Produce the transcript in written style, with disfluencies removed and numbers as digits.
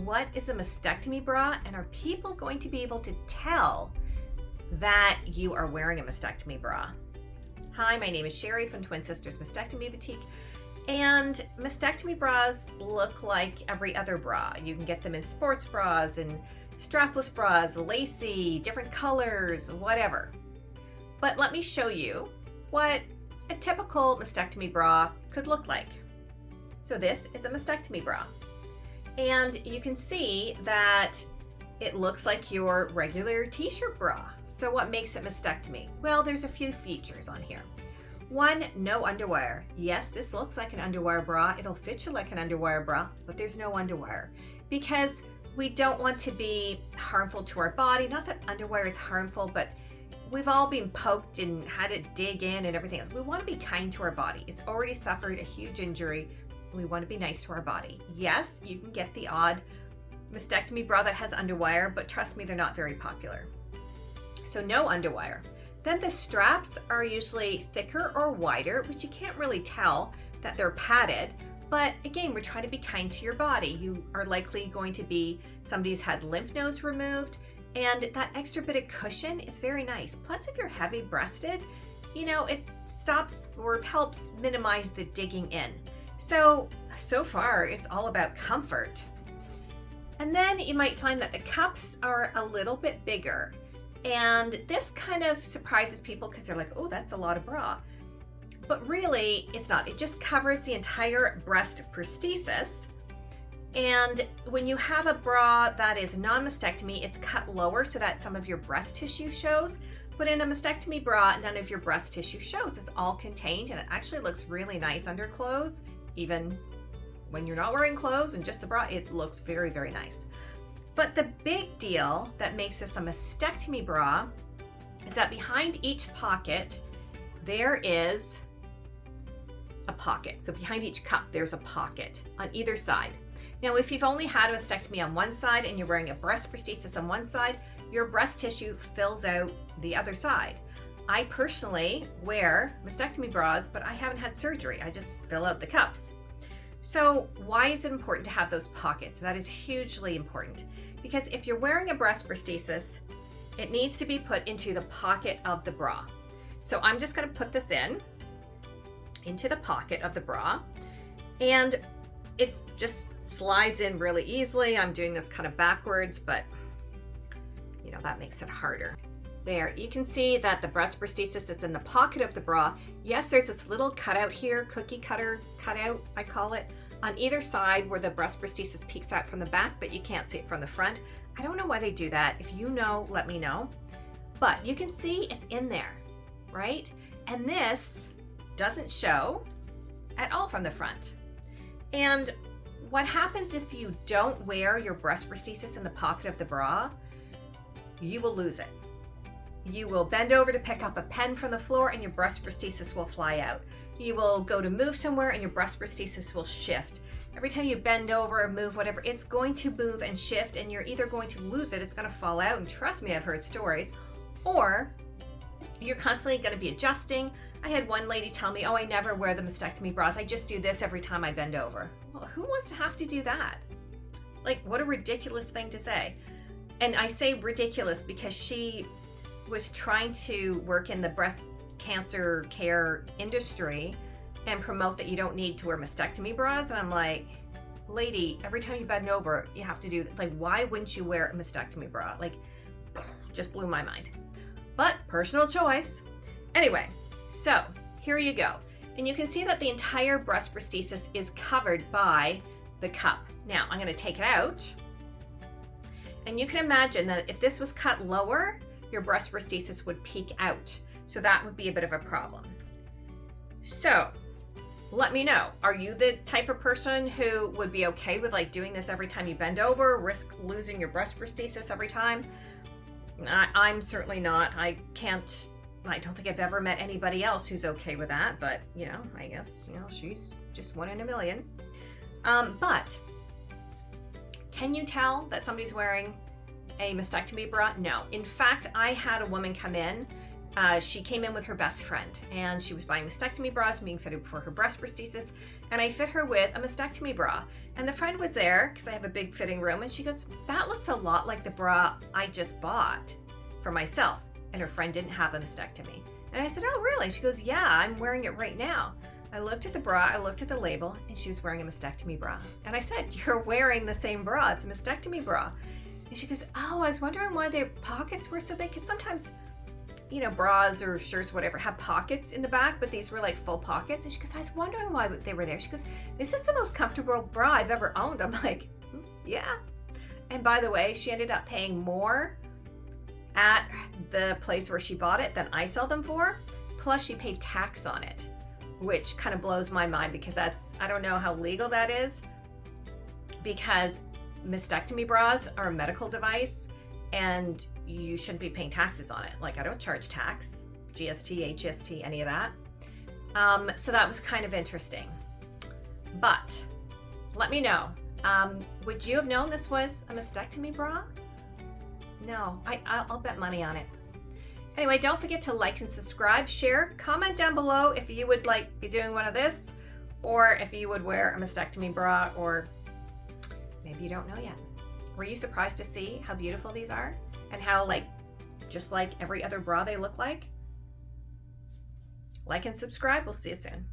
what is a mastectomy bra, and are people going to be able to tell that you are wearing a mastectomy bra? Hi, my name is Sherry from Twin Sisters Mastectomy Boutique, and mastectomy bras look like every other bra. You can get them in sports bras and strapless bras, lacy, different colors, whatever. But let me show you what a typical mastectomy bra could look like. So this is a mastectomy bra, and you can see that it looks like your regular t-shirt bra. So what makes it mastectomy? Well, there's a few features on here. One, no underwire. Yes, this looks like an underwire bra. It'll fit you like an underwire bra, but there's no underwire because we don't want to be harmful to our body. Not that underwire is harmful, but we've all been poked and had it dig in and everything else. We want to be kind to our body. It's already suffered a huge injury. We want to be nice to our body. Yes, you can get the odd mastectomy bra that has underwire, but trust me, they're not very popular. So no underwire. Then the straps are usually thicker or wider, which you can't really tell that they're padded. But again, we're trying to be kind to your body. You are likely going to be somebody who's had lymph nodes removed, and that extra bit of cushion is very nice. Plus, if you're heavy breasted, it stops or helps minimize the digging in. So far, it's all about comfort. And then you might find that the cups are a little bit bigger. And this kind of surprises people because they're like, oh, that's a lot of bra. But really, it's not. It just covers the entire breast prosthesis. And when you have a bra that is non-mastectomy, it's cut lower so that some of your breast tissue shows. But in a mastectomy bra, none of your breast tissue shows. It's all contained, and it actually looks really nice under clothes. Even when you're not wearing clothes and just a bra, it looks very, very nice. But the big deal that makes this a mastectomy bra is that behind each pocket, there is a pocket. So behind each cup, there's a pocket on either side. Now, if you've only had a mastectomy on one side and you're wearing a breast prosthesis on one side, your breast tissue fills out the other side. I personally wear mastectomy bras, but I haven't had surgery. I just fill out the cups. So why is it important to have those pockets? That is hugely important because if you're wearing a breast prosthesis, it needs to be put into the pocket of the bra. So I'm just going to put this into the pocket of the bra, and it just slides in really easily. I'm doing this kind of backwards, but that makes it harder. There, you can see that the breast prosthesis is in the pocket of the bra. Yes, there's this little cutout here, cookie cutter cutout, I call it, on either side where the breast prosthesis peeks out from the back, but you can't see it from the front. I don't know why they do that. If you know, let me know. But you can see it's in there, right? And this doesn't show at all from the front. And what happens if you don't wear your breast prosthesis in the pocket of the bra? You will lose it. You will bend over to pick up a pen from the floor and your breast prosthesis will fly out. You will go to move somewhere and your breast prosthesis will shift. Every time you bend over or move whatever, it's going to move and shift, and you're either going to lose it, it's going to fall out, and trust me, I've heard stories, or you're constantly going to be adjusting. I had one lady tell me, oh, I never wear the mastectomy bras. I just do this every time I bend over. Well, who wants to have to do that? Like, what a ridiculous thing to say. And I say ridiculous because she was trying to work in the breast cancer care industry and promote that you don't need to wear mastectomy bras. And I'm like, lady, every time you bend over, you have to do, like, why wouldn't you wear a mastectomy bra? Like, just blew my mind. But personal choice. Anyway, so here you go. And you can see that the entire breast prosthesis is covered by the cup. Now I'm going to take it out. And you can imagine that if this was cut lower, your breast prosthesis would peek out. So that would be a bit of a problem. So let me know, are you the type of person who would be okay with like doing this every time you bend over, risk losing your breast prosthesis every time? I'm certainly not. I don't think I've ever met anybody else who's okay with that, but I guess, she's just one in a million. But can you tell that somebody's wearing a mastectomy bra? No. In fact, I had a woman come in she came in with her best friend, and she was buying mastectomy bras and being fitted for her breast prosthesis, and I fit her with a mastectomy bra. And the friend was there because I have a big fitting room, and she goes, "That looks a lot like the bra I just bought for myself." And her friend didn't have a mastectomy. And I said, "Oh, really?" She goes, "Yeah, I'm wearing it right now." I looked at the bra, I looked at the label, and she was wearing a mastectomy bra. And I said, "You're wearing the same bra, it's a mastectomy bra." And she goes, "Oh, I was wondering why their pockets were so big," because sometimes, you know, bras or shirts, whatever, have pockets in the back, but these were like full pockets. And she goes, "I was wondering why they were there." She goes, "This is the most comfortable bra I've ever owned." I'm like, yeah. And by the way, she ended up paying more at the place where she bought it than I sell them for. Plus she paid tax on it, which kind of blows my mind because that's, I don't know how legal that is, because mastectomy bras are a medical device and you shouldn't be paying taxes on it. Like, I don't charge tax, GST, HST, any of that. So that was kind of interesting. But let me know, would you have known this was a mastectomy bra? No, I'll bet money on it. Anyway, don't forget to like and subscribe, share, comment down below if you would like be doing one of this, or if you would wear a mastectomy bra, or maybe you don't know yet. Were you surprised to see how beautiful these are and how, like, just like every other bra they look like? Like and subscribe. We'll see you soon.